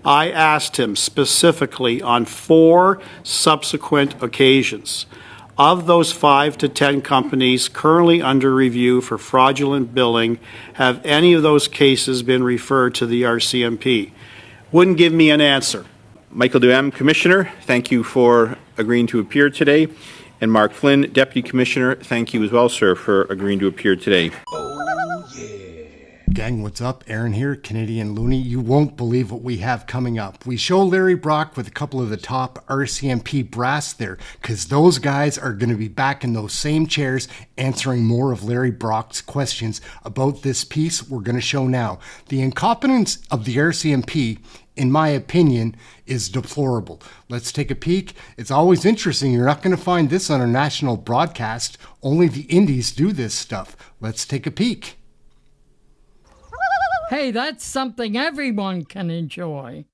I asked him specifically on 4 subsequent occasions. Of those 5 to 10 companies currently under review for fraudulent billing, have any of those cases been referred to the RCMP? Wouldn't give me an answer. Michael Duham, Commissioner, thank you for agreeing to appear today. And Mark Flynn, Deputy Commissioner, thank you as well, sir, for agreeing to appear today. Gang, what's up? Aaron here, Canadian Looney. You won't believe what we have coming up. We show Larry Brock with a couple of the top RCMP brass there, because those guys are going to be back in those same chairs answering more of Larry Brock's questions about this piece we're going to show now. The incompetence of the RCMP, in my opinion, is deplorable. Let's take a peek. It's always interesting. You're not going to find this on a national broadcast. Only the indies do this stuff. Let's take a peek. Hey, that's something everyone can enjoy.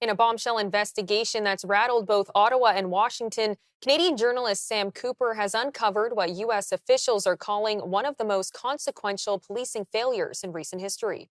In a bombshell investigation that's rattled both Ottawa and Washington, Canadian journalist Sam Cooper has uncovered what U.S. officials are calling one of the most consequential policing failures in recent history.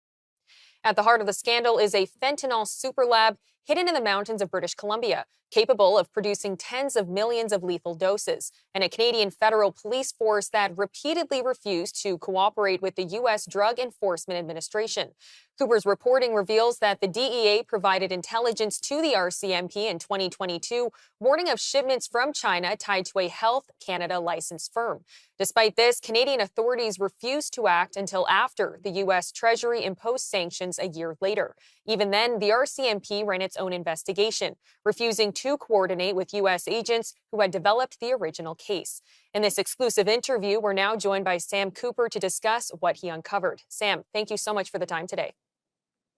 At the heart of the scandal is a fentanyl superlab hidden in the mountains of British Columbia, capable of producing tens of millions of lethal doses, and a Canadian federal police force that repeatedly refused to cooperate with the U.S. Drug Enforcement Administration. Cooper's reporting reveals that the DEA provided intelligence to the RCMP in 2022, warning of shipments from China tied to a Health Canada licensed firm. Despite this, Canadian authorities refused to act until after the U.S. Treasury imposed sanctions a year later. Even then, the RCMP ran its own investigation, refusing to coordinate with U.S. agents who had developed the original case. In this exclusive interview, we're now joined by Sam Cooper to discuss what he uncovered. Sam, thank you so much for the time today.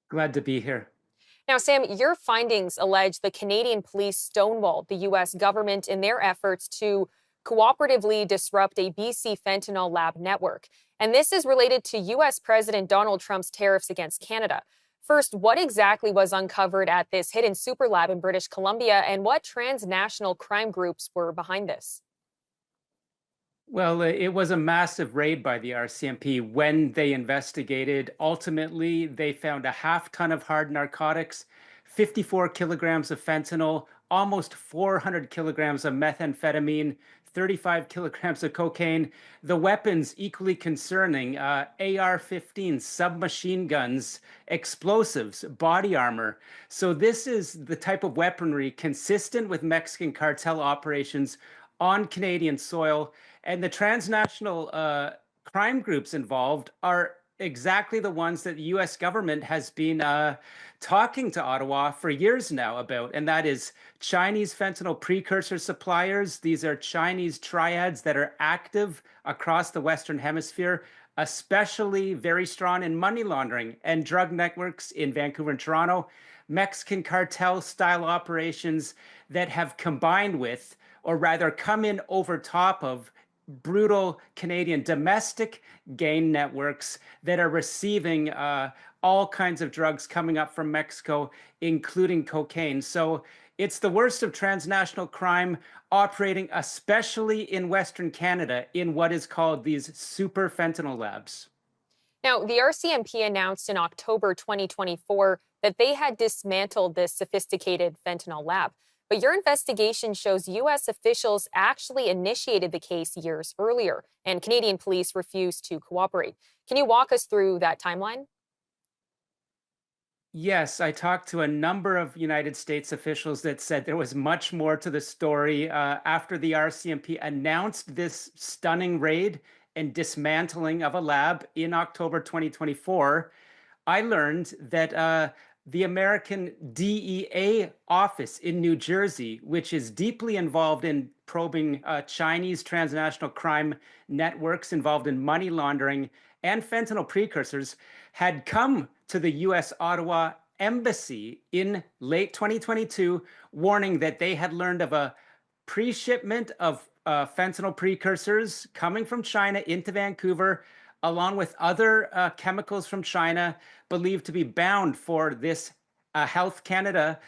Glad to be here. Now, Sam, your findings allege the Canadian police stonewalled the U.S. government in their efforts to cooperatively disrupt a BC fentanyl lab network. And this is related to U.S. President Donald Trump's tariffs against Canada. First, what exactly was uncovered at this hidden super lab in British Columbia, and what transnational crime groups were behind this? Well, it was a massive raid by the RCMP. When they investigated, ultimately, they found a half ton of hard narcotics, 54 kilograms of fentanyl, almost 400 kilograms of methamphetamine, 35 kilograms of cocaine. The weapons equally concerning, AR-15 submachine guns, explosives, body armor. So this is the type of weaponry consistent with Mexican cartel operations on Canadian soil. And the transnational crime groups involved are exactly the ones that the U.S. government has been talking to Ottawa for years now about, and that is Chinese fentanyl precursor suppliers. These are Chinese triads that are active across the Western Hemisphere, especially very strong in money laundering and drug networks in Vancouver and Toronto, Mexican cartel-style operations that have combined with, or rather come in over top of, brutal Canadian domestic gang networks that are receiving all kinds of drugs coming up from Mexico, including cocaine. So it's the worst of transnational crime operating, especially in Western Canada, in what is called these super fentanyl labs. Now, the RCMP announced in October 2024 that they had dismantled this sophisticated fentanyl lab. But your investigation shows U.S. officials actually initiated the case years earlier, and Canadian police refused to cooperate. Can you walk us through that timeline? Yes, I talked to a number of United States officials that said there was much more to the story. After the RCMP announced this stunning raid and dismantling of a lab in October 2024, I learned that the American DEA office in New Jersey, which is deeply involved in probing Chinese transnational crime networks involved in money laundering and fentanyl precursors, had come to the U.S. Ottawa embassy in late 2022, warning that they had learned of a pre-shipment of fentanyl precursors coming from China into Vancouver, along with other chemicals from China believed to be bound for this Health Canada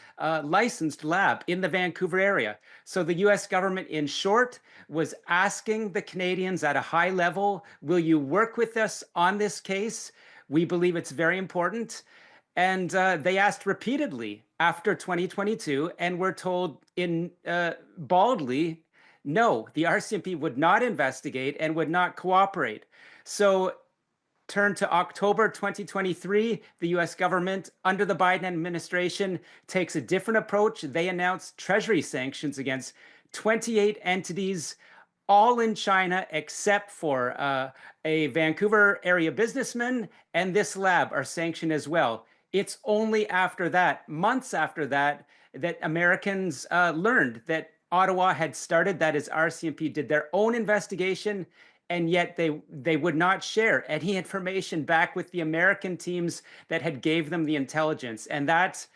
licensed lab in the Vancouver area. So the US government, in short, was asking the Canadians at a high level, will you work with us on this case? We believe it's very important. And they asked repeatedly after 2022 and were told baldly, no, the RCMP would not investigate and would not cooperate. So turn to October 2023, the US government under the Biden administration takes a different approach. They announced Treasury sanctions against 28 entities, all in China except for a Vancouver area businessman, and this lab are sanctioned as well. It's only after that, months after that, that Americans learned that Ottawa had started, that is, RCMP did their own investigation, and yet they would not share any information back with the American teams that had gave them the intelligence. And that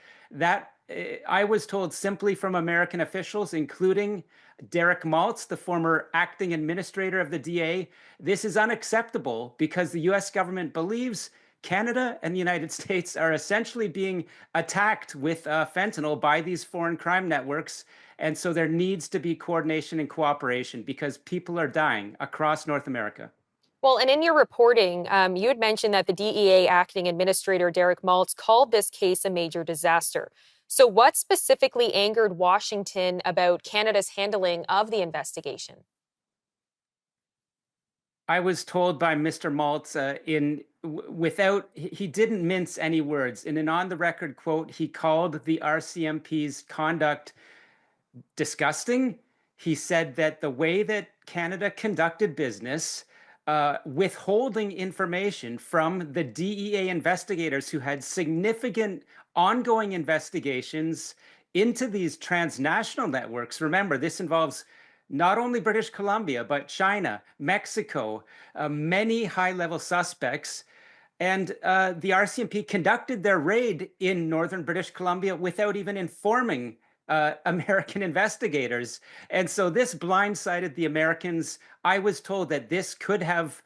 I was told simply from American officials, including Derek Maltz, the former acting administrator of the DA, this is unacceptable because the US government believes Canada and the United States are essentially being attacked with fentanyl by these foreign crime networks. And so there needs to be coordination and cooperation because people are dying across North America. Well, and in your reporting, you had mentioned that the DEA acting administrator, Derek Maltz, called this case a major disaster. So what specifically angered Washington about Canada's handling of the investigation? I was told by Mr. Maltz he didn't mince any words. In an on-the-record quote, he called the RCMP's conduct disgusting. He said that the way that Canada conducted business, withholding information from the DEA investigators who had significant ongoing investigations into these transnational networks. Remember, this involves not only British Columbia, but China, Mexico, many high-level suspects. And the RCMP conducted their raid in northern British Columbia without even informing American investigators. And so this blindsided the Americans. I was told that this could have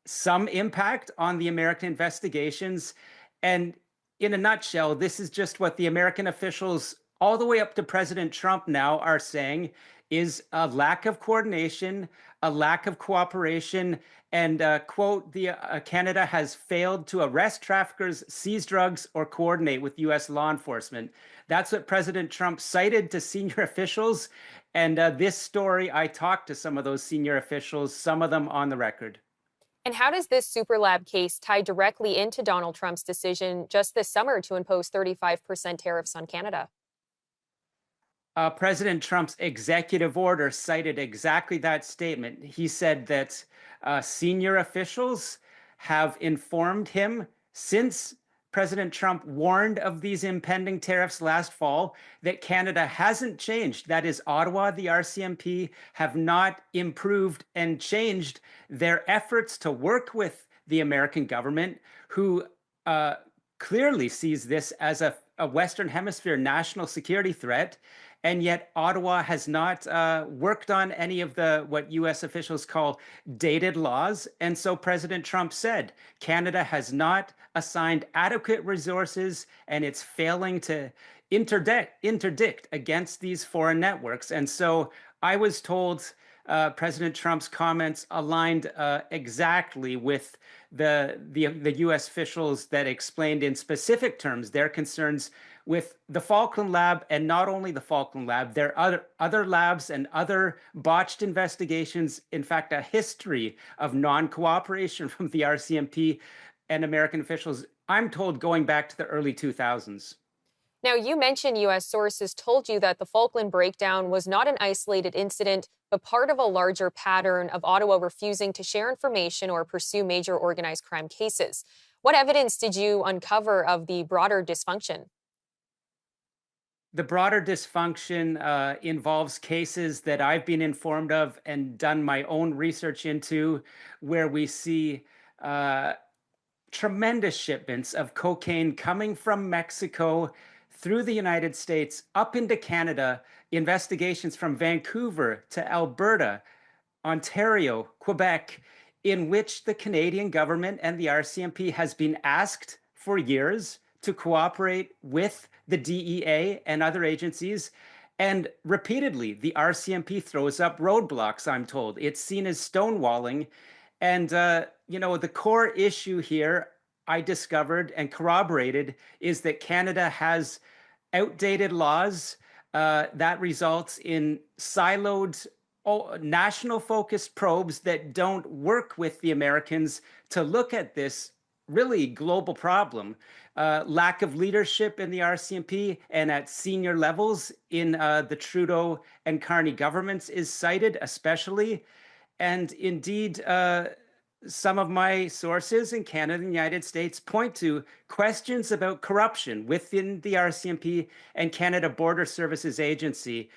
some impact on the American investigations. And in a nutshell, this is just what the American officials, all the way up to President Trump now, are saying is a lack of coordination, a lack of cooperation, and quote, Canada has failed to arrest traffickers, seize drugs, or coordinate with U.S. law enforcement. That's what President Trump cited to senior officials. And this story, I talked to some of those senior officials, some of them on the record. And how does this Superlab case tie directly into Donald Trump's decision just this summer to impose 35% tariffs on Canada? President Trump's executive order cited exactly that statement. He said that senior officials have informed him since President Trump warned of these impending tariffs last fall that Canada hasn't changed. That is, Ottawa, the RCMP, have not improved and changed their efforts to work with the American government, who clearly sees this as a Western Hemisphere national security threat. And yet Ottawa has not worked on any of what U.S. officials call dated laws. And so President Trump said Canada has not assigned adequate resources and it's failing to interdict against these foreign networks. And so I was told President Trump's comments aligned exactly with the U.S. officials that explained in specific terms their concerns with the Falkland Lab, and not only the Falkland Lab, there are other labs and other botched investigations. In fact, a history of non-cooperation from the RCMP and American officials, I'm told, going back to the early 2000s. Now, you mentioned U.S. sources told you that the Falkland breakdown was not an isolated incident, but part of a larger pattern of Ottawa refusing to share information or pursue major organized crime cases. What evidence did you uncover of the broader dysfunction? The broader dysfunction involves cases that I've been informed of and done my own research into, where we see tremendous shipments of cocaine coming from Mexico through the United States up into Canada, investigations from Vancouver to Alberta, Ontario, Quebec, in which the Canadian government and the RCMP has been asked for years to cooperate with the DEA and other agencies. And repeatedly, the RCMP throws up roadblocks, I'm told. It's seen as stonewalling. And, the core issue here, I discovered and corroborated is that Canada has outdated laws that results in siloed, national-focused probes that don't work with the Americans to look at this really global problem. Lack of leadership in the RCMP and at senior levels in the Trudeau and Carney governments is cited, especially. And indeed, some of my sources in Canada and the United States point to questions about corruption within the RCMP and Canada Border Services Agency.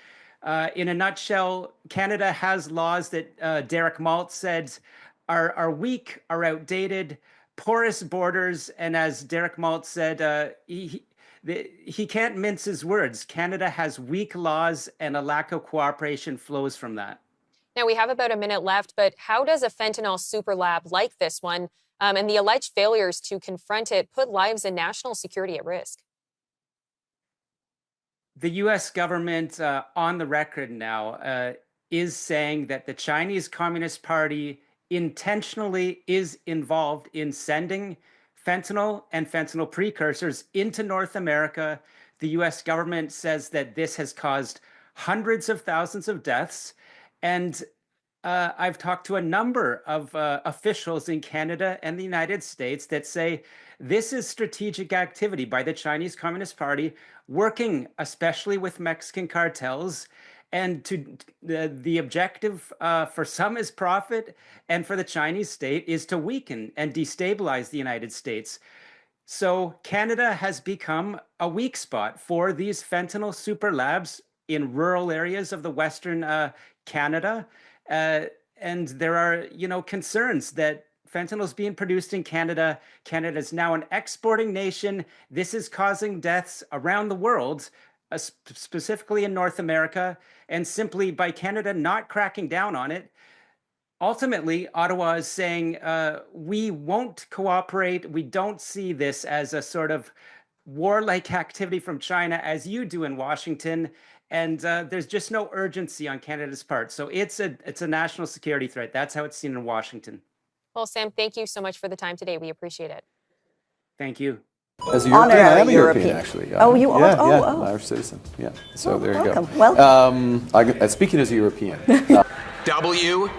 In a nutshell, Canada has laws that Derek Malt said are weak, are outdated, porous borders, and as Derek Malt said, he can't mince his words. Canada has weak laws, and a lack of cooperation flows from that. Now, we have about a minute left, but how does a fentanyl superlab like this one and the alleged failures to confront it put lives and national security at risk? The U.S. government, on the record now, is saying that the Chinese Communist Party intentionally is involved in sending fentanyl and fentanyl precursors into North America. The U.S. government says that this has caused hundreds of thousands of deaths. And I've talked to a number of officials in Canada and the United States that say this is strategic activity by the Chinese Communist Party, working especially with Mexican cartels. And the objective for some is profit, and for the Chinese state is to weaken and destabilize the United States. So Canada has become a weak spot for these fentanyl super labs in rural areas of the Western Canada. And there are, concerns that fentanyl is being produced in Canada. Canada is now an exporting nation. This is causing deaths around the world, specifically in North America. And simply by Canada not cracking down on it, ultimately, Ottawa is saying, we won't cooperate. We don't see this as a sort of warlike activity from China as you do in Washington. And there's just no urgency on Canada's part. So it's a national security threat. That's how it's seen in Washington. Well, Sam, thank you so much for the time today. We appreciate it. Thank you. As a European, I am a European, European. actually. Oh, you are? Yeah, Oh, yeah, oh. I'm Irish citizen. Yeah. So there you welcome. go. Welcome. Speaking as a European. WTF.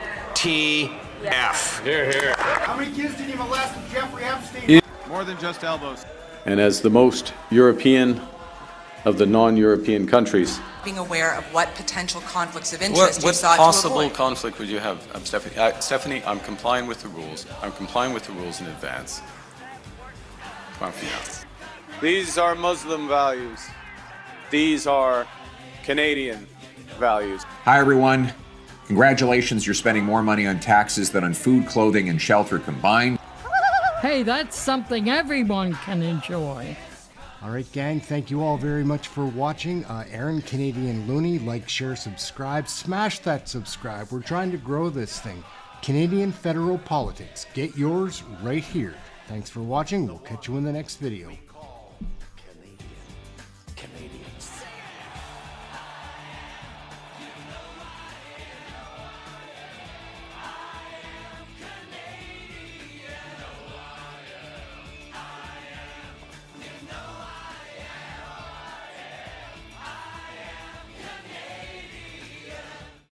Here, here. How many kids did you molest with Jeffrey Epstein? More than just elbows. And as the most European of the non-European countries. Being aware of what potential conflicts of interest you What sought possible to avoid. conflict would you have, Stephanie? Stephanie, I'm complying with the rules. I'm complying with the rules in advance. Confiance. These are Muslim values. These are Canadian values. Hi, everyone. Congratulations, you're spending more money on taxes than on food, clothing, and shelter combined. Hey, that's something everyone can enjoy. All right, gang, thank you all very much for watching. Aaron, Canadian Looney, like, share, subscribe. Smash that subscribe. We're trying to grow this thing. Canadian Federal Politics. Get yours right here. Thanks for watching. We'll catch you in the next video.